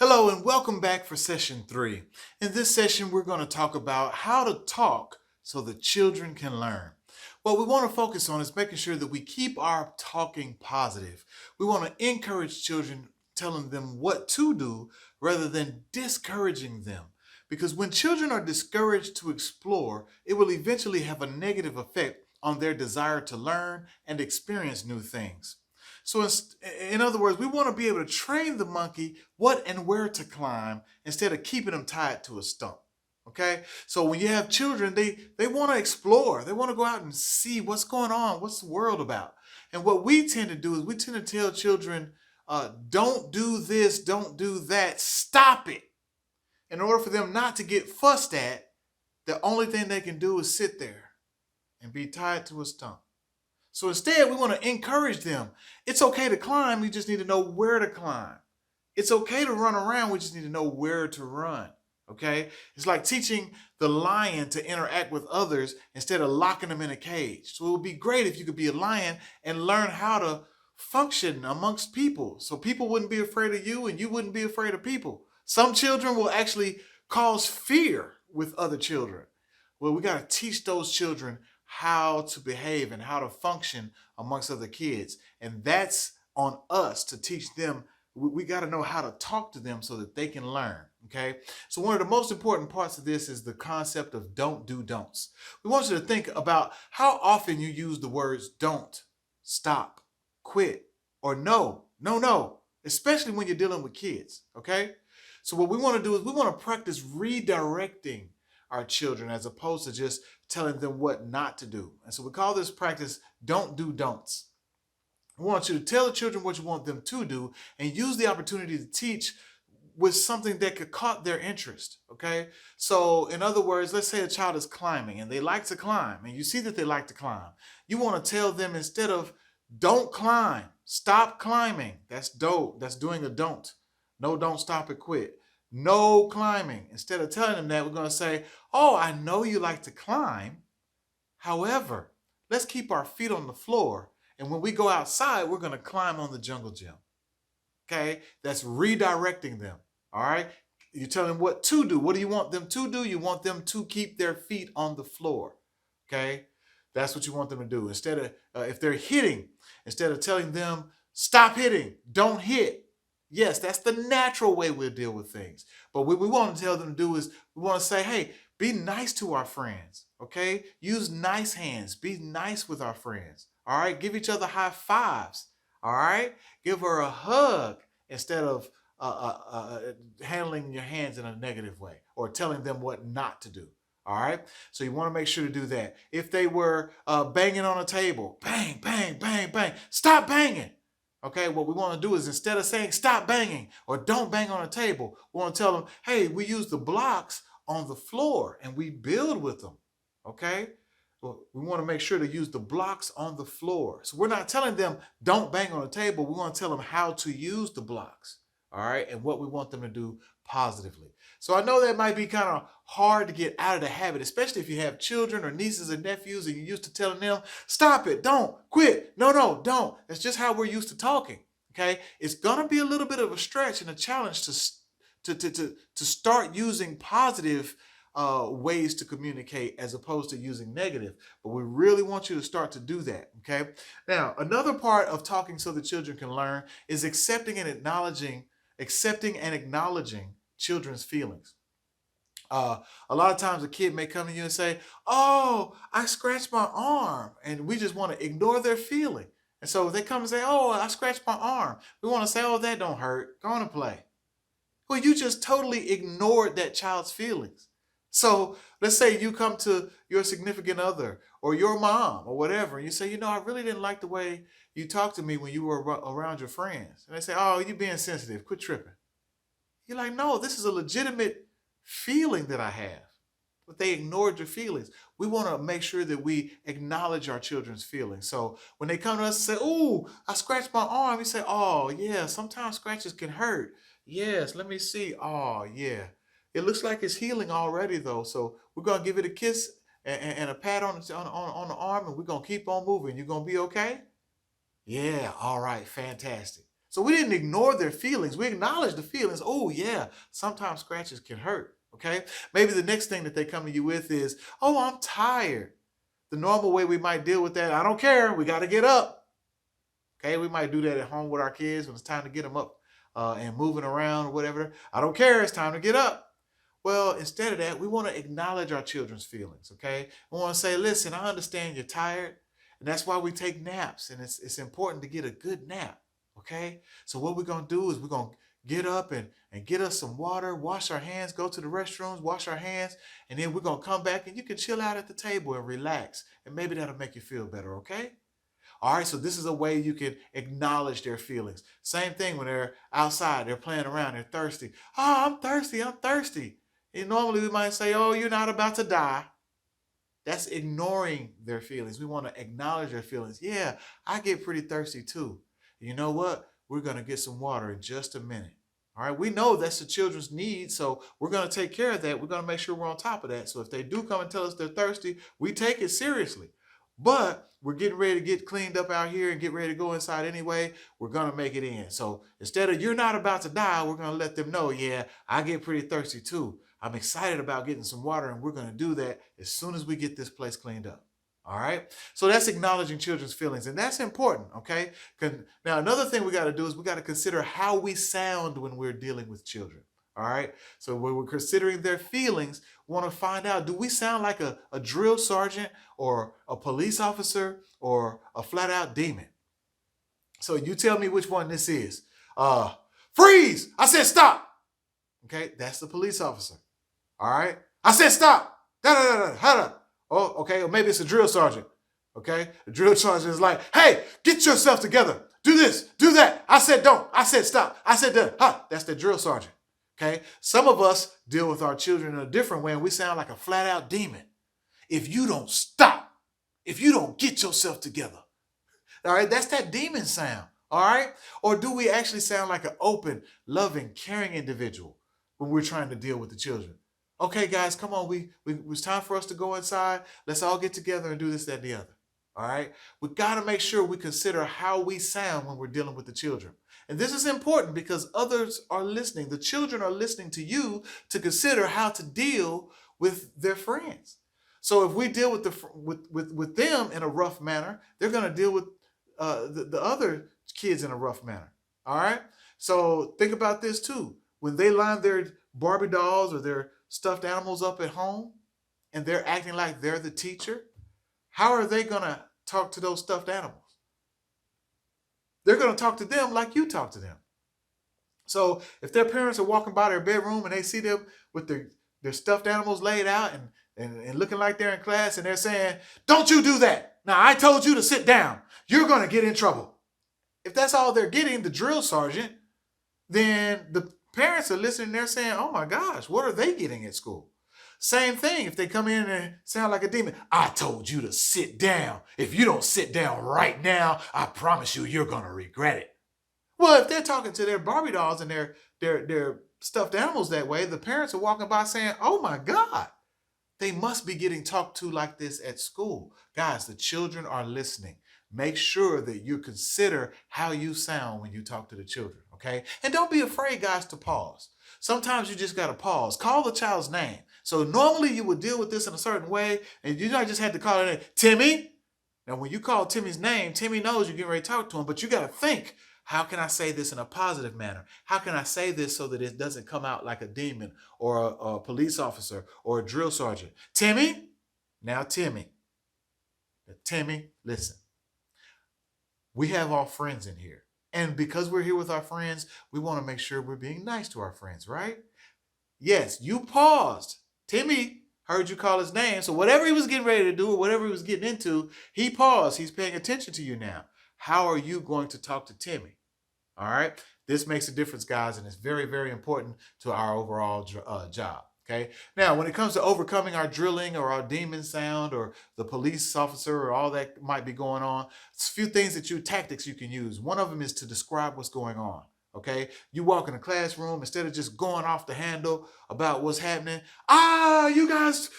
Hello and welcome back for session 3. In this session, we're going to talk about how to talk so that children can learn. What we want to focus on is making sure that we keep our talking positive. We want to encourage children, telling them what to do rather than discouraging them. Because when children are discouraged to explore, it will eventually have a negative effect on their desire to learn and experience new things. So, in other words, we want to be able to train the monkey what and where to climb instead of keeping them tied to a stump. Okay? So, when you have children, they want to explore, they want to go out and see what's going on, what's the world about. And what we tend to do is we tend to tell children, don't do this, don't do that, stop it. In order for them not to get fussed at, the only thing they can do is sit there and be tied to a stump. So instead, we want to encourage them. It's okay to climb, you just need to know where to climb. It's okay to run around, we just need to know where to run. Okay? It's like teaching the lion to interact with others instead of locking them in a cage. So it would be great if you could be a lion and learn how to function amongst people. So people wouldn't be afraid of you and you wouldn't be afraid of people. Some children will actually cause fear with other children. Well, we got to teach those children how to behave and how to function amongst other kids. And that's on us to teach them. We got to know how to talk to them so that they can learn. Okay. So one of the most important parts of this is the concept of don't do don'ts. We want you to think about how often you use the words don't, stop, quit, or no, especially when you're dealing with kids. Okay. So what we want to do is we want to practice redirecting our children as opposed to just telling them what not to do. And so we call this practice don't do don'ts. We want you to tell the children what you want them to do and use the opportunity to teach with something that could caught their interest. Okay. So in other words, let's say a child is climbing and they like to climb and you see that they like to climb. You want to tell them instead of don't climb, stop climbing. That's dope. That's doing a don't. No, don't stop it, quit. No climbing. Instead of telling them that, we're going to say, oh, I know you like to climb. However, let's keep our feet on the floor. And when we go outside, we're going to climb on the jungle gym. Okay? That's redirecting them. All right? You tell them what to do. What do you want them to do? You want them to keep their feet on the floor. Okay? That's what you want them to do. Instead of, if they're hitting, instead of telling them, stop hitting, don't hit. Yes, that's the natural way we'll deal with things. But what we want to tell them to do is we want to say, hey, be nice to our friends. Okay? Use nice hands. Be nice with our friends. All right? Give each other high fives. All right? Give her a hug instead of handling your hands in a negative way or telling them what not to do. All right. So you want to make sure to do that. If they were banging on a table, bang, bang, bang, bang, stop banging. Okay. What we want to do is instead of saying stop banging or don't bang on a table, we want to tell them, hey, we use the blocks on the floor and we build with them. Okay. Well, we want to make sure to use the blocks on the floor. So we're not telling them don't bang on the table. We want to tell them how to use the blocks. All right. And what we want them to do positively. So I know that might be kind of hard to get out of the habit, especially if you have children or nieces and nephews and you're used to telling them, stop it, don't, quit, no, don't. That's just how we're used to talking. Okay. It's going to be a little bit of a stretch and a challenge to start using positive ways to communicate as opposed to using negative. But we really want you to start to do that. Okay. Now, another part of talking so the children can learn is accepting and acknowledging children's feelings. A lot of times a kid may come to you and say, oh, I scratched my arm. And we just want to ignore their feeling. And so if they come and say, oh, I scratched my arm, we want to say, oh, that don't hurt. Go on and play. Well, you just totally ignored that child's feelings. So let's say you come to your significant other or your mom or whatever, and you say, I really didn't like the way you talked to me when you were around your friends. And they say, oh, you're being sensitive. Quit tripping. You're like, no, this is a legitimate feeling that I have. But they ignored your feelings. We want to make sure that we acknowledge our children's feelings. So when they come to us and say, oh, I scratched my arm, we say, oh, yeah, sometimes scratches can hurt. Yes, let me see. Oh, yeah. It looks like it's healing already, though. So we're going to give it a kiss and a pat on the arm, and we're going to keep on moving. You're going to be okay? Yeah, all right, fantastic. So we didn't ignore their feelings. We acknowledged the feelings. Oh, yeah, sometimes scratches can hurt. Okay. Maybe the next thing that they come to you with is, oh, I'm tired. The normal way we might deal with that, I don't care. We got to get up. Okay. We might do that at home with our kids when it's time to get them up and moving around or whatever. I don't care. It's time to get up. Well, instead of that, we want to acknowledge our children's feelings, okay? We want to say, listen, I understand you're tired, and that's why we take naps, and it's important to get a good nap, okay? So what we're going to do is we're going to get up and get us some water, wash our hands, go to the restrooms, wash our hands, and then we're going to come back, and you can chill out at the table and relax, and maybe that'll make you feel better, okay? All right, so this is a way you can acknowledge their feelings. Same thing when they're outside, they're playing around, they're thirsty. Oh, I'm thirsty, I'm thirsty. And normally we might say, oh, you're not about to die. That's ignoring their feelings. We want to acknowledge their feelings. Yeah, I get pretty thirsty too. You know what? We're going to get some water in just a minute. All right, we know that's the children's need, so we're going to take care of that. We're going to make sure we're on top of that. So if they do come and tell us they're thirsty, we take it seriously. But we're getting ready to get cleaned up out here and get ready to go inside anyway. We're going to make it in. So instead of you're not about to die, we're going to let them know, yeah, I get pretty thirsty too. I'm excited about getting some water, and we're going to do that as soon as we get this place cleaned up. All right. So that's acknowledging children's feelings, and that's important. Okay. Now, another thing we got to do is we got to consider how we sound when we're dealing with children. All right. So when we're considering their feelings, we want to find out, do we sound like a drill sergeant or a police officer or a flat out demon? So you tell me which one this is. Freeze! I said stop. Okay. That's the police officer. All right. I said stop. Da. Oh, okay. Or maybe it's a drill sergeant. Okay. The drill sergeant is like, hey, get yourself together. Do this, do that. I said don't. I said stop. I said that. That's the drill sergeant. Okay. Some of us deal with our children in a different way, and we sound like a flat out demon. If you don't stop, if you don't get yourself together. All right. That's that demon sound. All right. Or do we actually sound like an open, loving, caring individual when we're trying to deal with the children? Okay, guys, come on. It's time for us to go inside. Let's all get together and do this, that, and the other. All right. We got to make sure we consider how we sound when we're dealing with the children. And this is important because others are listening. The children are listening to you to consider how to deal with their friends. So if we deal with them in a rough manner, they're going to deal with the other kids in a rough manner. All right. So think about this too. When they line their Barbie dolls or their stuffed animals up at home and they're acting like they're the teacher, how are they going to talk to those stuffed animals? They're going to talk to them like you talk to them. So if their parents are walking by their bedroom and they see them with their stuffed animals laid out and looking like they're in class and they're saying, don't you do that. Now, I told you to sit down. You're going to get in trouble. If that's all they're getting, the drill sergeant, then the parents are listening. They're saying, oh my gosh, what are they getting at school? Same thing. If they come in and sound like a demon, I told you to sit down. If you don't sit down right now, I promise you, you're going to regret it. Well, if they're talking to their Barbie dolls and their stuffed animals that way, the parents are walking by saying, oh my God, they must be getting talked to like this at school. Guys, the children are listening. Make sure that you consider how you sound when you talk to the children, okay? And don't be afraid, guys, to pause. Sometimes you just got to pause. Call the child's name. So normally you would deal with this in a certain way, and you not just had to call it Timmy. Now, when you call Timmy's name, Timmy knows you're getting ready to talk to him, but you got to think, how can I say this in a positive manner? How can I say this so that it doesn't come out like a demon or a police officer or a drill sergeant? Timmy? Now, Timmy. Timmy, listen. We have all friends in here. And because we're here with our friends, we want to make sure we're being nice to our friends, right? Yes, you paused. Timmy heard you call his name. So whatever he was getting ready to do or whatever he was getting into, he paused. He's paying attention to you now. How are you going to talk to Timmy? All right. This makes a difference, guys, and it's very, very important to our overall job. Okay. Now, when it comes to overcoming our drilling or our demon sound or the police officer or all that might be going on, it's a few things tactics you can use. One of them is to describe what's going on. Okay. You walk in a classroom, instead of just going off the handle about what's happening. You guys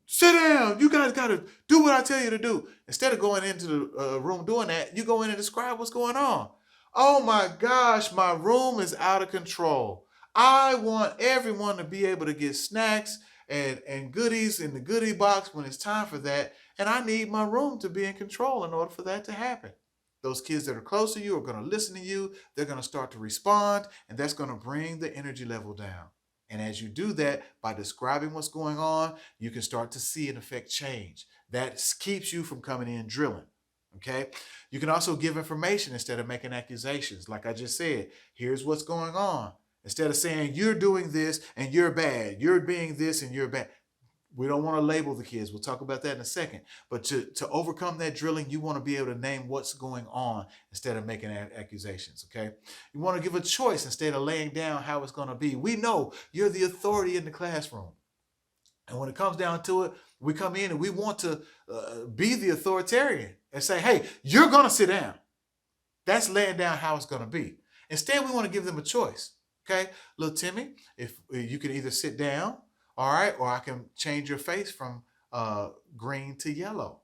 sit down. You guys got to do what I tell you to do. Instead of going into the room doing that, you go in and describe what's going on. Oh my gosh, my room is out of control. I want everyone to be able to get snacks and goodies in the goodie box when it's time for that. And I need my room to be in control in order for that to happen. Those kids that are close to you are going to listen to you. They're going to start to respond, and that's going to bring the energy level down. And as you do that, by describing what's going on, you can start to see an effect change. That keeps you from coming in drilling. Okay. You can also give information instead of making accusations. Like I just said, here's what's going on. Instead of saying you're doing this and you're bad, you're being this and you're bad. We don't want to label the kids. We'll talk about that in a second. But to overcome that drilling, you want to be able to name what's going on instead of making accusations, okay? You want to give a choice instead of laying down how it's going to be. We know you're the authority in the classroom. And when it comes down to it, we come in and we want to be the authoritarian and say, hey, you're going to sit down. That's laying down how it's going to be. Instead, we want to give them a choice, okay? Little Timmy, if you can either sit down, all right, or I can change your face from green to yellow.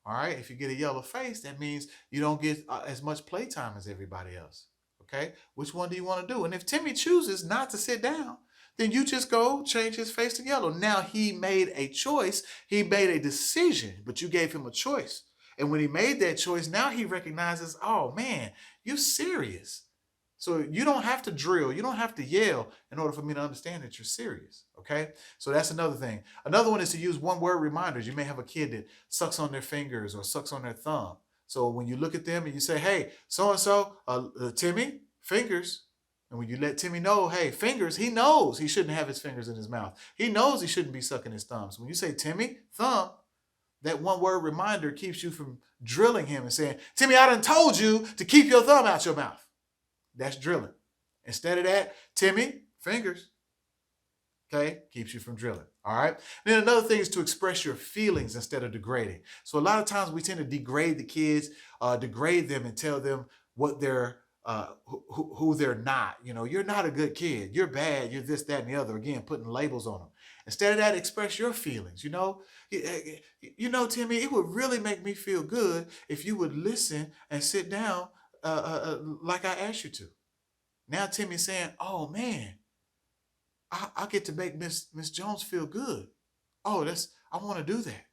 All right, if you get a yellow face, that means you don't get as much playtime as everybody else. Okay, which one do you want to do? And if Timmy chooses not to sit down, then you just go change his face to yellow. Now he made a choice, he made a decision, but you gave him a choice. And when he made that choice, now he recognizes, oh man, you're serious. So you don't have to drill, you don't have to yell in order for me to understand that you're serious, okay? So that's another thing. Another one is to use one-word reminders. You may have a kid that sucks on their fingers or sucks on their thumb. So when you look at them and you say, hey, so-and-so, Timmy, fingers. And when you let Timmy know, hey, fingers, he knows he shouldn't have his fingers in his mouth. He knows he shouldn't be sucking his thumbs. When you say, Timmy, thumb, that one-word reminder keeps you from drilling him and saying, Timmy, I done told you to keep your thumb out your mouth. That's drilling. Instead of that, Timmy, fingers, okay, keeps you from drilling. All right. Then another thing is to express your feelings instead of degrading. So a lot of times we tend to degrade the kids, degrade them and tell them what they're, who they're not. You know, you're not a good kid. You're bad. You're this, that, and the other. Again, putting labels on them. Instead of that, express your feelings. Timmy, it would really make me feel good if you would listen and sit down like I asked you to. Now Timmy's saying, oh man, I get to make Miss Jones feel good. Oh, I want to do that.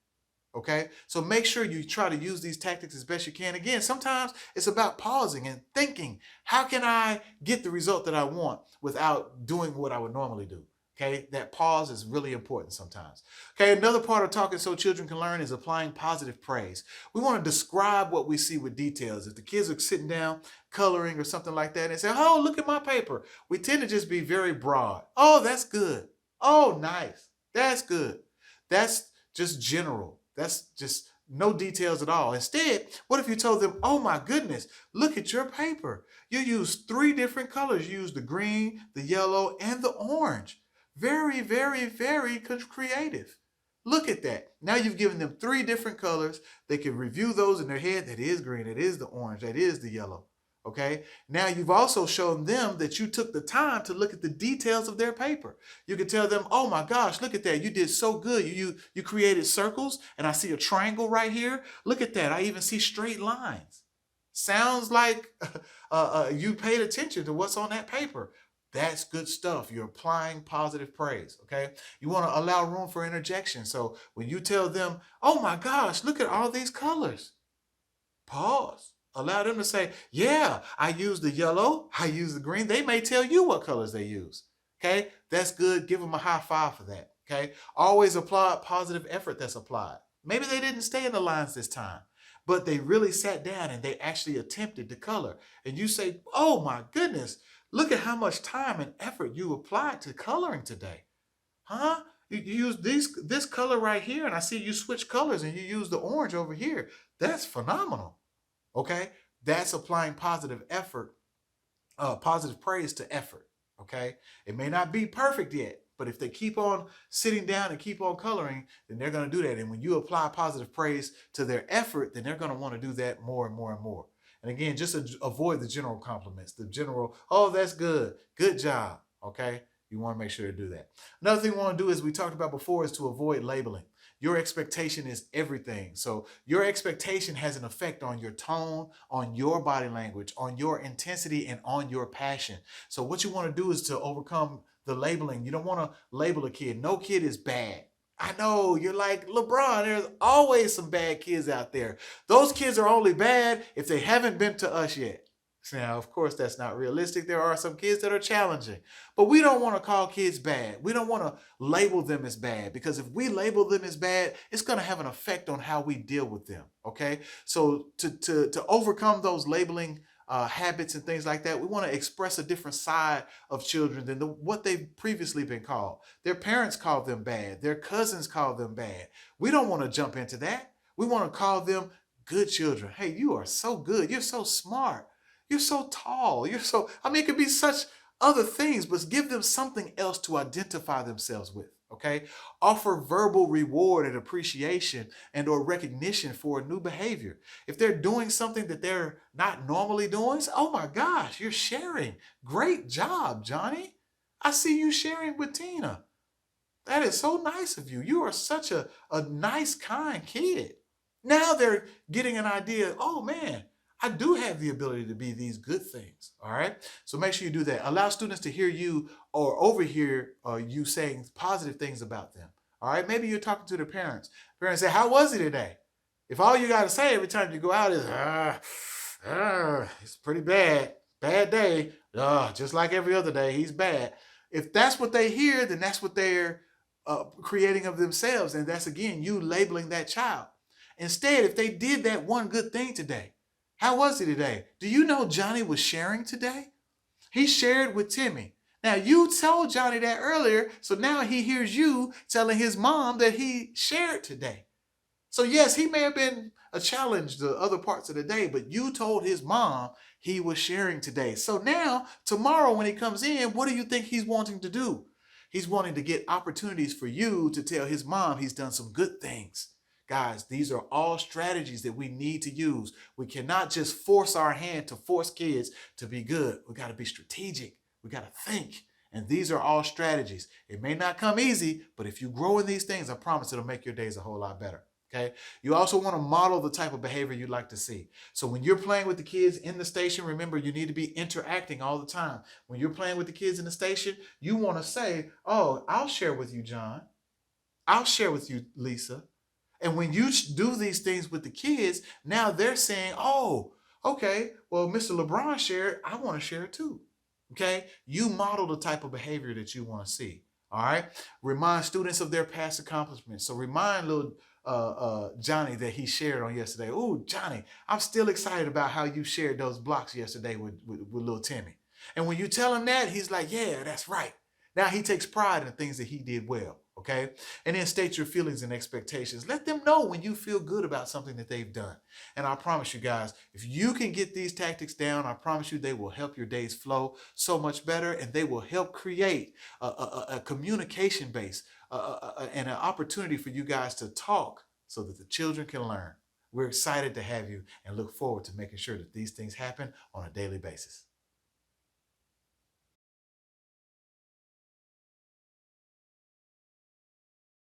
Okay, so make sure you try to use these tactics as best you can. Again, sometimes it's about pausing and thinking, how can I get the result that I want without doing what I would normally do? Okay, that pause is really important sometimes. Okay, another part of talking so children can learn is applying positive praise. We want to describe what we see with details. If the kids are sitting down coloring or something like that and say, oh, look at my paper, we tend to just be very broad. Oh, that's good. Oh, nice. That's good. That's just general. That's just no details at all. Instead, what if you told them, oh my goodness, look at your paper. You used 3 different colors. You used the green, the yellow, and the orange. Very, very, very creative. Look at that. Now you've given them 3 different colors. They can review those in their head. That is green. That is the orange. That is the yellow. Okay. Now you've also shown them that you took the time to look at the details of their paper. You can tell them, oh my gosh, look at that. You did so good. You created circles and I see a triangle right here. Look at that. I even see straight lines. Sounds like you paid attention to what's on that paper. That's good stuff. You're applying positive praise, okay? You want to allow room for interjection. So when you tell them, oh my gosh, look at all these colors. Pause. Allow them to say, yeah, I use the yellow, I use the green. They may tell you what colors they use, okay? That's good. Give them a high five for that, okay? Always apply positive effort that's applied. Maybe they didn't stay in the lines this time, but they really sat down and they actually attempted to color. And you say, oh my goodness, look at how much time and effort you applied to coloring today. Huh? You use this color right here, and I see you switch colors and you use the orange over here. That's phenomenal. Okay? That's applying positive effort, positive praise to effort. Okay? It may not be perfect yet, but if they keep on sitting down and keep on coloring, then they're going to do that. And when you apply positive praise to their effort, then they're going to want to do that more and more and more. And again, just avoid the general compliments, the general, oh, that's good. Good job. Okay. You want to make sure to do that. Another thing we want to do, as we talked about before, is to avoid labeling. Your expectation is everything. So your expectation has an effect on your tone, on your body language, on your intensity, and on your passion. So what you want to do is to overcome the labeling. You don't want to label a kid. No kid is bad. I know you're like, LeBron, there's always some bad kids out there. Those kids are only bad if they haven't been to us yet. Now, of course, that's not realistic. There are some kids that are challenging, but we don't want to call kids bad. We don't want to label them as bad, because if we label them as bad, it's going to have an effect on how we deal with them. Okay. So to overcome those labeling habits and things like that, we want to express a different side of children than what they've previously been called. Their parents called them bad. Their cousins called them bad. We don't want to jump into that. We want to call them good children. Hey, you are so good. You're so smart. You're so tall. I mean, it could be such other things, but give them something else to identify themselves with. Okay. Offer verbal reward and appreciation and or recognition for a new behavior. If they're doing something that they're not normally doing, say, oh my gosh, you're sharing. Great job, Johnny. I see you sharing with Tina. That is so nice of you. You are such a nice, kind kid. Now they're getting an idea. Oh man, I do have the ability to be these good things. All right. So make sure you do that. Allow students to hear you or overhear you saying positive things about them. All right. Maybe you're talking to the parents. Parents say, how was it today? If all you got to say every time you go out is, it's pretty bad. Bad day. Just like every other day, he's bad. If that's what they hear, then that's what they're creating of themselves. And that's, again, you labeling that child. Instead, if they did that one good thing today, how was he today? Do you know Johnny was sharing today? He shared with Timmy. Now, you told Johnny that earlier, so now he hears you telling his mom that he shared today. So yes, he may have been a challenge the other parts of the day, but you told his mom he was sharing today. So now, tomorrow when he comes in, what do you think he's wanting to do? He's wanting to get opportunities for you to tell his mom he's done some good things. Guys, these are all strategies that we need to use. We cannot just force our hand to force kids to be good. We got to be strategic. We got to think. And these are all strategies. It may not come easy, but if you grow in these things, I promise it'll make your days a whole lot better. Okay. You also want to model the type of behavior you'd like to see. So when you're playing with the kids in the station, remember, you need to be interacting all the time. When you're playing with the kids in the station, you want to say, oh, I'll share with you, John. I'll share with you, Lisa. And when you do these things with the kids, now they're saying, oh, okay, well, Mr. LeBron shared, I want to share it too. Okay. You model the type of behavior that you want to see. All right. Remind students of their past accomplishments. So remind little Johnny that he shared on yesterday. Oh, Johnny, I'm still excited about how you shared those blocks yesterday with little Timmy. And when you tell him that, he's like, yeah, that's right. Now he takes pride in the things that he did well. Okay. And then state your feelings and expectations. Let them know when you feel good about something that they've done. And I promise you guys, if you can get these tactics down, I promise you they will help your days flow so much better, and they will help create a communication base and an opportunity for you guys to talk so that the children can learn. We're excited to have you and look forward to making sure that these things happen on a daily basis.